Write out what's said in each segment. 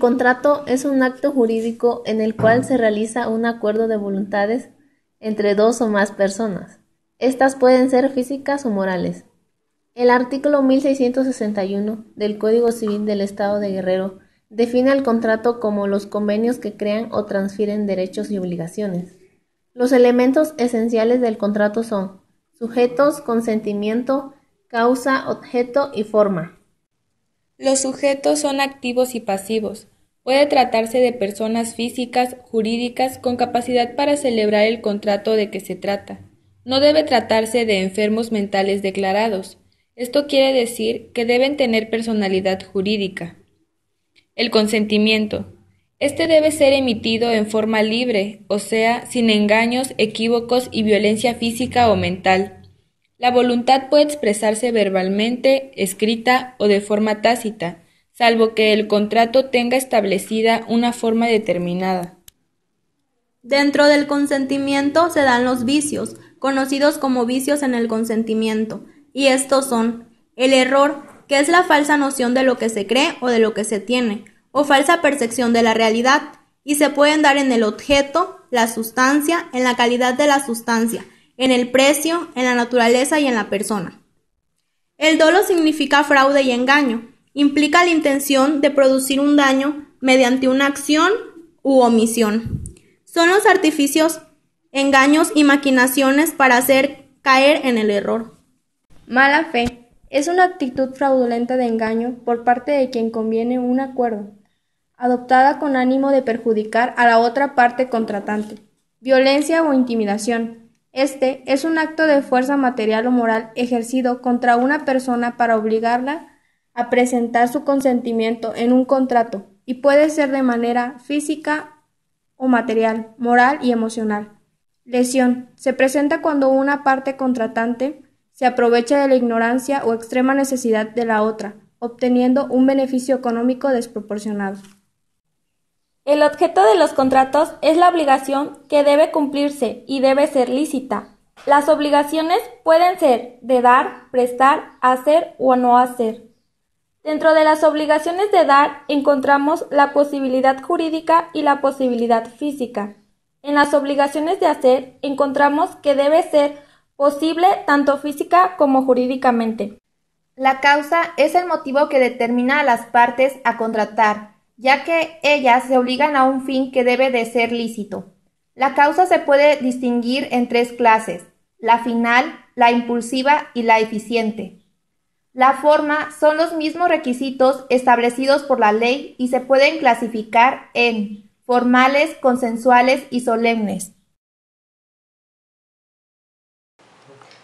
contrato es un acto jurídico en el cual se realiza un acuerdo de voluntades entre dos o más personas. Estas pueden ser físicas o morales. El artículo 1661 del Código Civil del Estado de Guerrero define el contrato como los convenios que crean o transfieren derechos y obligaciones. Los elementos esenciales del contrato son sujetos, consentimiento, causa, objeto y forma. Los sujetos son activos y pasivos. Puede tratarse de personas físicas, jurídicas, con capacidad para celebrar el contrato de que se trata. No debe tratarse de enfermos mentales declarados. Esto quiere decir que deben tener personalidad jurídica. El consentimiento. Este debe ser emitido en forma libre, o sea, sin engaños, equívocos y violencia física o mental. La voluntad puede expresarse verbalmente, escrita o de forma tácita, salvo que el contrato tenga establecida una forma determinada. Dentro del consentimiento se dan los vicios, conocidos como vicios en el consentimiento, y estos son el error, que es la falsa noción de lo que se cree o de lo que se tiene, o falsa percepción de la realidad, y se pueden dar en el objeto, la sustancia, en la calidad de la sustancia, en el precio, en la naturaleza y en la persona. El dolo significa fraude y engaño. Implica la intención de producir un daño mediante una acción u omisión. Son los artificios, engaños y maquinaciones para hacer caer en el error. Mala fe es una actitud fraudulenta de engaño por parte de quien conviene un acuerdo, adoptada con ánimo de perjudicar a la otra parte contratante. Violencia o intimidación. Este es un acto de fuerza material o moral ejercido contra una persona para obligarla a presentar su consentimiento en un contrato y puede ser de manera física o material, moral y emocional. Lesión. Se presenta cuando una parte contratante se aprovecha de la ignorancia o extrema necesidad de la otra, obteniendo un beneficio económico desproporcionado. El objeto de los contratos es la obligación que debe cumplirse y debe ser lícita. Las obligaciones pueden ser de dar, prestar, hacer o no hacer. Dentro de las obligaciones de dar encontramos la posibilidad jurídica y la posibilidad física. En las obligaciones de hacer encontramos que debe ser posible tanto física como jurídicamente. La causa es el motivo que determina a las partes a contratar, ya que ellas se obligan a un fin que debe de ser lícito. La causa se puede distinguir en tres clases: la final, la impulsiva y la eficiente. La forma son los mismos requisitos establecidos por la ley y se pueden clasificar en formales, consensuales y solemnes.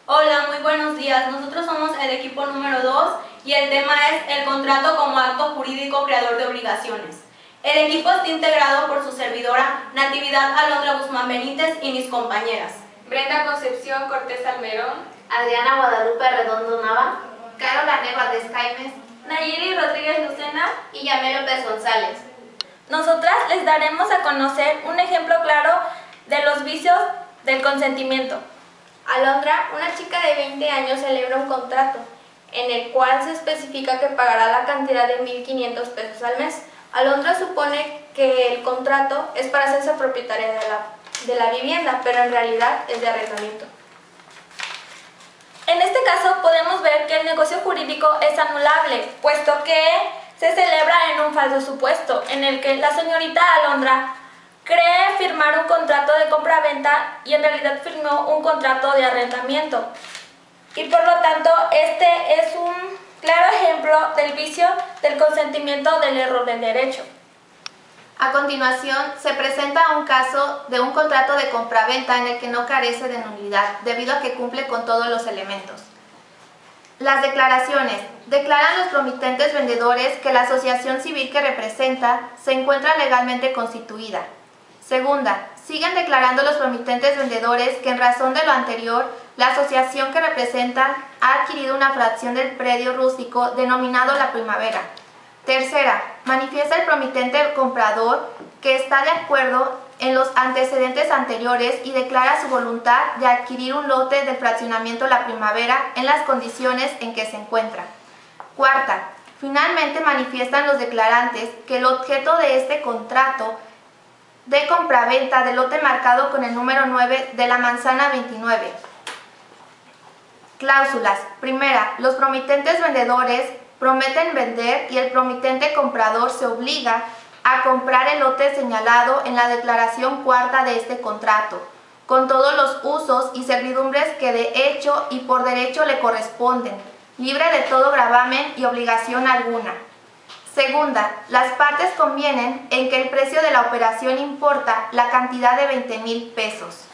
Hola, muy buenos días. Nosotros somos el equipo número 2 y el tema es el contrato como acto jurídico creador de obligaciones. El equipo está integrado por su servidora Natividad Alondra Guzmán Benítez y mis compañeras Brenda Concepción Cortés Almerón, Adriana Guadalupe Redondo Nava, Carola Neva de Jaimes, Nayeli Rodríguez Lucena y Yamel López González. Nosotras les daremos a conocer un ejemplo claro de los vicios del consentimiento. Alondra, una chica de 20 años, celebra un contrato en el cual se especifica que pagará la cantidad de 1,500 pesos al mes. Alondra supone que el contrato es para hacerse propietaria de la vivienda, pero en realidad es de arrendamiento. En este caso podemos ver que el negocio jurídico es anulable, puesto que se celebra en un falso supuesto, en el que la señorita Alondra cree firmar un contrato de compra-venta y en realidad firmó un contrato de arrendamiento. Y por lo tanto, este es un claro ejemplo del vicio del consentimiento del error del derecho. A continuación, se presenta un caso de un contrato de compraventa en el que no carece de nulidad, debido a que cumple con todos los elementos. Las declaraciones. Declaran los promitentes vendedores que la asociación civil que representa se encuentra legalmente constituida. Segunda, siguen declarando los promitentes vendedores que en razón de lo anterior, la asociación que representan ha adquirido una fracción del predio rústico denominado La Primavera. Tercera, manifiesta el promitente comprador que está de acuerdo en los antecedentes anteriores y declara su voluntad de adquirir un lote del fraccionamiento La Primavera en las condiciones en que se encuentra. Cuarta, Finalmente manifiestan los declarantes que el objeto de este contrato de compraventa del lote marcado con el número 9 de la manzana 29. Cláusulas. Primera, los promitentes vendedores prometen vender y el promitente comprador se obliga a comprar el lote señalado en la declaración cuarta de este contrato, con todos los usos y servidumbres que de hecho y por derecho le corresponden, libre de todo gravamen y obligación alguna. Segunda, las partes convienen en que el precio de la operación importa la cantidad de 20,000 pesos.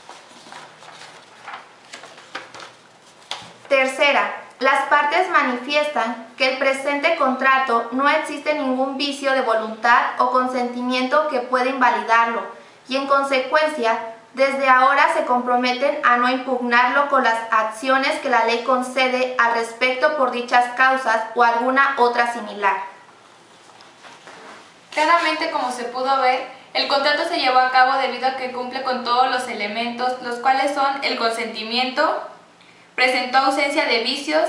Tercera, las partes manifiestan que el presente contrato no existe ningún vicio de voluntad o consentimiento que pueda invalidarlo y en consecuencia desde ahora se comprometen a no impugnarlo con las acciones que la ley concede al respecto por dichas causas o alguna otra similar. Claramente, como se pudo ver, el contrato se llevó a cabo debido a que cumple con todos los elementos, los cuales son el consentimiento, presentó ausencia de vicios,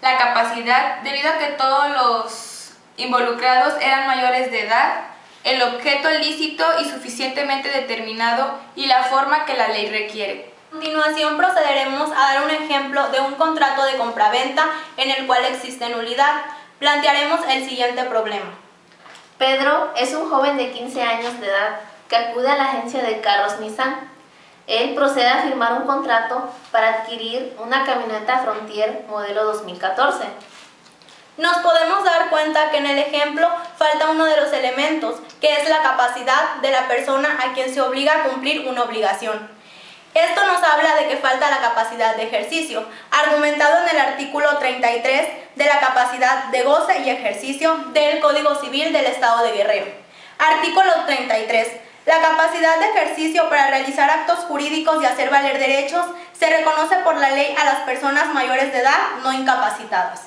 la capacidad, debido a que todos los involucrados eran mayores de edad, el objeto lícito y suficientemente determinado y la forma que la ley requiere. A continuación procederemos a dar un ejemplo de un contrato de compraventa en el cual existe nulidad. Plantearemos el siguiente problema. Pedro es un joven de 15 años de edad que acude a la agencia de carros Nissan. Él procede a firmar un contrato para adquirir una camioneta Frontier modelo 2014. Nos podemos dar cuenta que en el ejemplo falta uno de los elementos, que es la capacidad de la persona a quien se obliga a cumplir una obligación. Esto nos habla de que falta la capacidad de ejercicio, argumentado en el artículo 33 de la capacidad de goce y ejercicio del Código Civil del Estado de Guerrero. Artículo 33. La capacidad de ejercicio para realizar actos jurídicos y hacer valer derechos se reconoce por la ley a las personas mayores de edad no incapacitadas.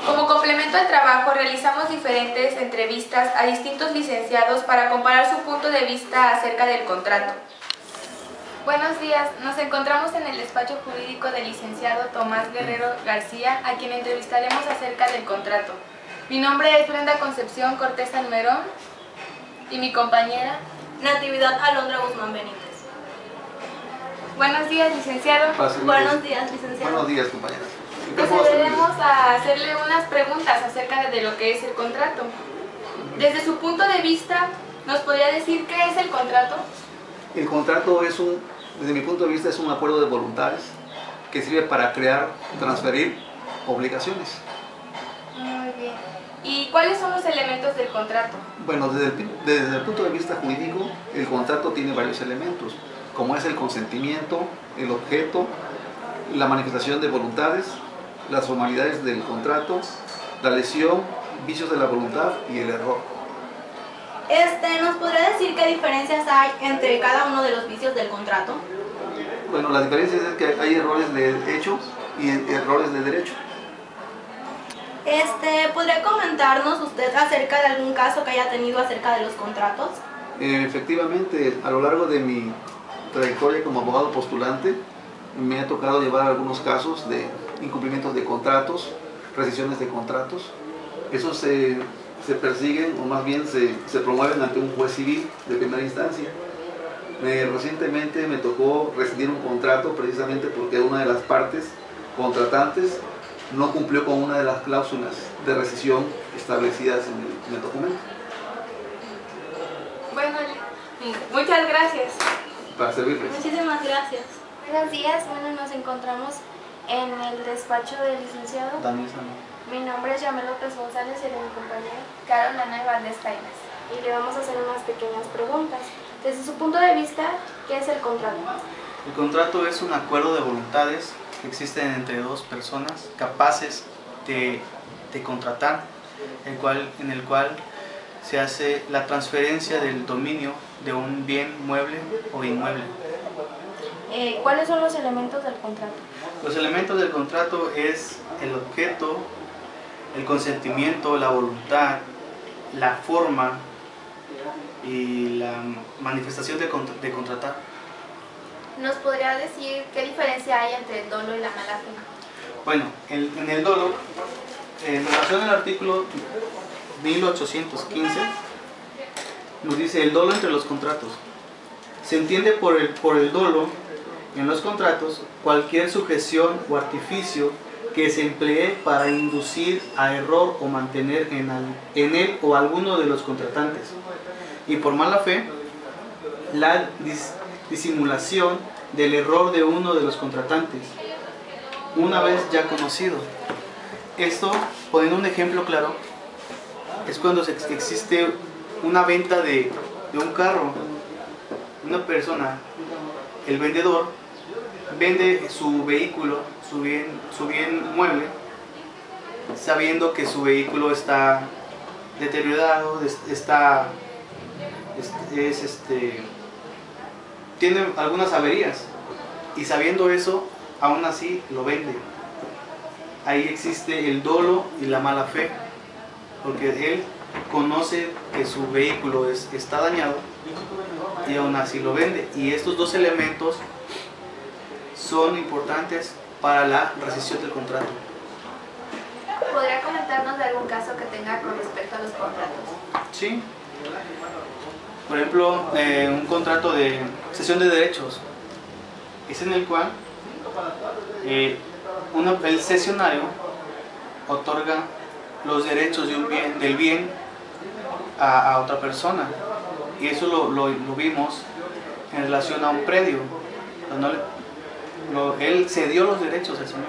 Como complemento al trabajo, realizamos diferentes entrevistas a distintos licenciados para comparar su punto de vista acerca del contrato. Buenos días, nos encontramos en el despacho jurídico del licenciado Tomás Guerrero García, a quien entrevistaremos acerca del contrato. Mi nombre es Brenda Concepción Cortés Almerón y mi compañera Natividad Alondra Guzmán Benítez. Buenos días, licenciado. Buenos días, licenciado. Buenos días, compañeras. Procederemos a hacerle unas preguntas acerca de lo que es el contrato. Desde su punto de vista, ¿nos podría decir qué es el contrato? El contrato es desde mi punto de vista, es un acuerdo de voluntades que sirve para crear, transferir obligaciones. Muy bien. ¿Y cuáles son los elementos del contrato? Bueno, desde el punto de vista jurídico, el contrato tiene varios elementos, como es el consentimiento, el objeto, la manifestación de voluntades, las formalidades del contrato, la lesión, vicios de la voluntad y el error. ¿Nos podría decir qué diferencias hay entre cada uno de los vicios del contrato? Bueno, la diferencia es que hay errores de hecho y errores de derecho. ¿Podría comentarnos usted acerca de algún caso que haya tenido acerca de los contratos? Efectivamente, a lo largo de mi trayectoria como abogado postulante, me ha tocado llevar algunos casos de incumplimientos de contratos, rescisiones de contratos. Esos se persiguen, o más bien se promueven ante un juez civil de primera instancia. Recientemente me tocó rescindir un contrato precisamente porque una de las partes contratantes no cumplió con una de las cláusulas de rescisión establecidas en el documento. Bueno, muchas gracias. Para servirles. Muchísimas gracias. Buenos días, nos encontramos en el despacho del licenciado. Daniel Samuel. Mi nombre es Yamel López González y de mi compañera Carolina Valdés Caimes. y le vamos a hacer unas pequeñas preguntas. Desde su punto de vista, ¿qué es el contrato? El contrato es un acuerdo de voluntades que existen entre dos personas capaces de contratar, en el cual se hace la transferencia del dominio de un bien mueble o inmueble. ¿Cuáles son los elementos del contrato? Los elementos del contrato es el objeto, el consentimiento, la voluntad, la forma y la manifestación de contratar. ¿Nos podría decir qué diferencia hay entre el dolo y la mala fe? Bueno, en el dolo en relación al artículo 1815, nos dice el dolo entre los contratos. Se entiende por el dolo en los contratos cualquier sujeción o artificio que se emplee para inducir a error o mantener en él o alguno de los contratantes, y por mala fe la disimulación del error de uno de los contratantes, una vez ya conocido. Esto, poniendo un ejemplo claro, es cuando existe una venta de un carro. Una persona, el vendedor, vende su vehículo, su bien mueble, sabiendo que su vehículo está deteriorado, tiene algunas averías, y sabiendo eso, aún así lo vende. Ahí existe el dolo y la mala fe, porque él conoce que su vehículo está dañado y aún así lo vende. Y estos dos elementos son importantes para la rescisión del contrato. ¿Podría comentarnos de algún caso que tenga con respecto a los contratos? Sí. Por ejemplo, un contrato de cesión de derechos es en el cual el cesionario otorga los derechos del bien a otra persona, y eso lo vimos en relación a un predio. Él cedió los derechos al señor.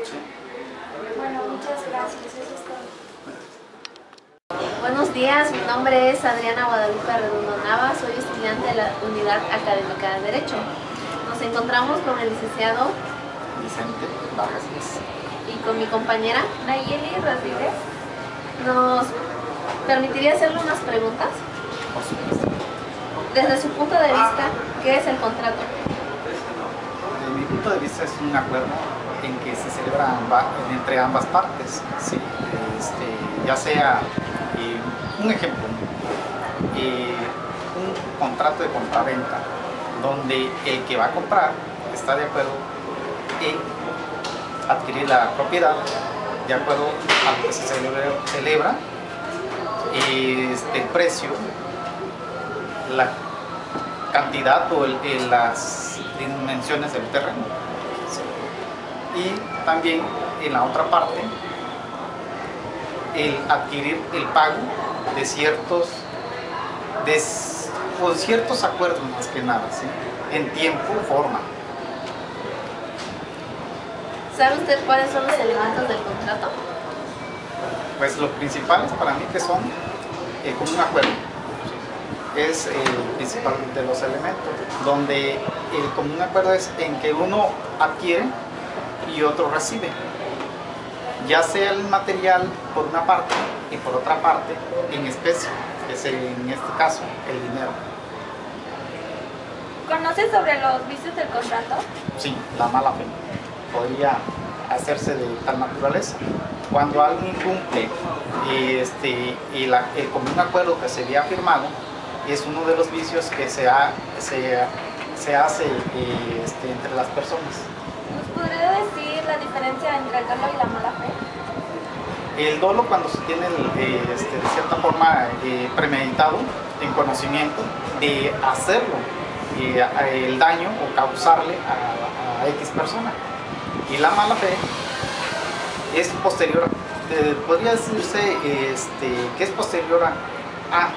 Sí. Bueno, muchas gracias. Eso es todo. Buenos días, mi nombre es Adriana Guadalupe Redondo Nava, soy estudiante de la Unidad Académica de Derecho. Nos encontramos con el licenciado Vicente Vargas y con mi compañera Nayeli Rodríguez. ¿Nos permitiría hacerle unas preguntas? Por supuesto. Desde su punto de vista, ¿qué es el contrato? Desde mi punto de vista es un acuerdo en que se celebra entre ambas partes, ¿sí? Ya sea, un ejemplo, un contrato de compraventa, donde el que va a comprar está de acuerdo en adquirir la propiedad de acuerdo a lo que se celebra, el precio, la cantidad o las dimensiones del terreno, ¿sí? Y también en la otra parte el adquirir el pago de ciertos acuerdos, más que nada, ¿sí? En tiempo y forma. ¿Sabe usted cuáles son los elementos del contrato? Pues los principales para mí que son como un acuerdo. Es el principal de los elementos, donde el común acuerdo es en que uno adquiere y otro recibe, ya sea el material por una parte y por otra parte en especie, que es en este caso el dinero. ¿Conoces sobre los vicios del contrato? Sí, la mala fe podría hacerse de tal naturaleza. Cuando alguien incumple el común acuerdo que se había firmado, es uno de los vicios que se hace entre las personas. ¿Nos podría decir la diferencia entre el dolo y la mala fe? El dolo, cuando se tiene de cierta forma premeditado, en conocimiento de hacerlo, el daño o causarle a X persona. Y la mala fe es posterior, podría decirse que es posterior a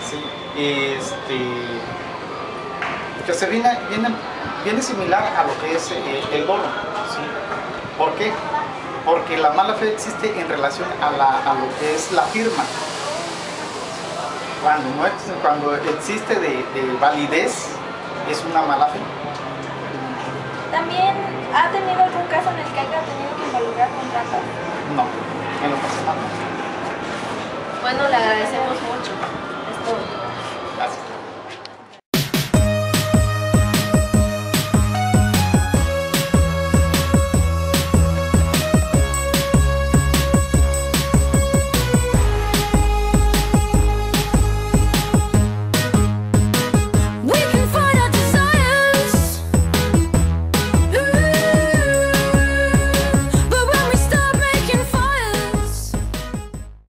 ¿sí? Que se viene similar a lo que es el dolo, ¿sí? ¿Por qué? Porque la mala fe existe en relación a lo que es la firma. Cuando existe de validez, es una mala fe. ¿También ha tenido algún caso en el que haya tenido que involucrar contratos? No, en lo personal no. Bueno, le agradecemos mucho. Es todo.